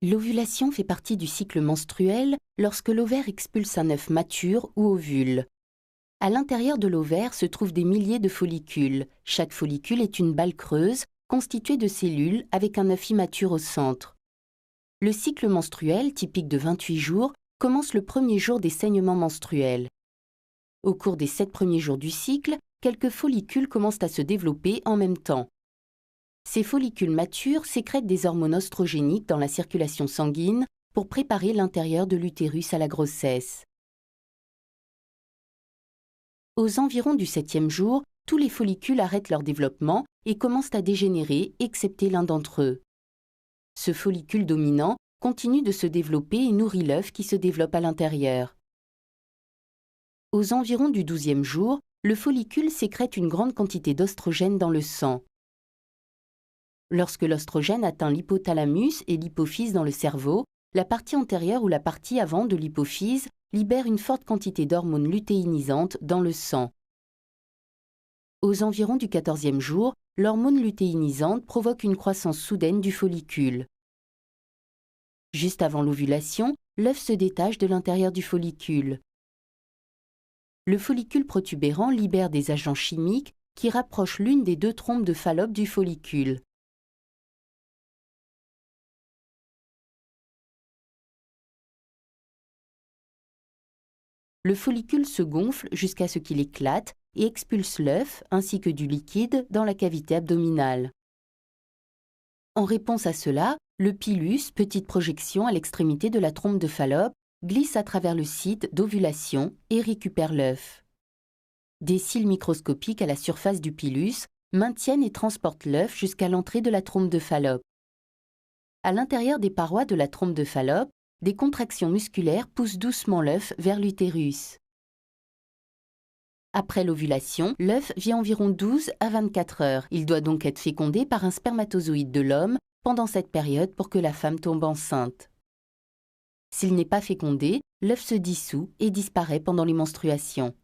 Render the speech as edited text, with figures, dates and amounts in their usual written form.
L'ovulation fait partie du cycle menstruel lorsque l'ovaire expulse un œuf mature ou ovule. À l'intérieur de l'ovaire se trouvent des milliers de follicules. Chaque follicule est une balle creuse constituée de cellules avec un œuf immature au centre. Le cycle menstruel, typique de 28 jours, commence le premier jour des saignements menstruels. Au cours des 7 premiers jours du cycle, quelques follicules commencent à se développer en même temps. Ces follicules matures sécrètent des hormones oestrogéniques dans la circulation sanguine pour préparer l'intérieur de l'utérus à la grossesse. Aux environs du 7e jour, tous les follicules arrêtent leur développement et commencent à dégénérer, excepté l'un d'entre eux. Ce follicule dominant continue de se développer et nourrit l'œuf qui se développe à l'intérieur. Aux environs du 12e jour, le follicule sécrète une grande quantité d'oestrogène dans le sang. Lorsque l'oestrogène atteint l'hypothalamus et l'hypophyse dans le cerveau, la partie antérieure ou la partie avant de l'hypophyse libère une forte quantité d'hormones lutéinisantes dans le sang. Aux environs du 14e jour, l'hormone lutéinisante provoque une croissance soudaine du follicule. Juste avant l'ovulation, l'œuf se détache de l'intérieur du follicule. Le follicule protubérant libère des agents chimiques qui rapprochent l'une des deux trompes de Fallope du follicule. Le follicule se gonfle jusqu'à ce qu'il éclate et expulse l'œuf ainsi que du liquide dans la cavité abdominale. En réponse à cela, le pilus, petite projection à l'extrémité de la trompe de Fallope, glisse à travers le site d'ovulation et récupère l'œuf. Des cils microscopiques à la surface du pilus maintiennent et transportent l'œuf jusqu'à l'entrée de la trompe de Fallope. À l'intérieur des parois de la trompe de Fallope, des contractions musculaires poussent doucement l'œuf vers l'utérus. Après l'ovulation, l'œuf vit environ 12 à 24 heures. Il doit donc être fécondé par un spermatozoïde de l'homme pendant cette période pour que la femme tombe enceinte. S'il n'est pas fécondé, l'œuf se dissout et disparaît pendant les menstruations.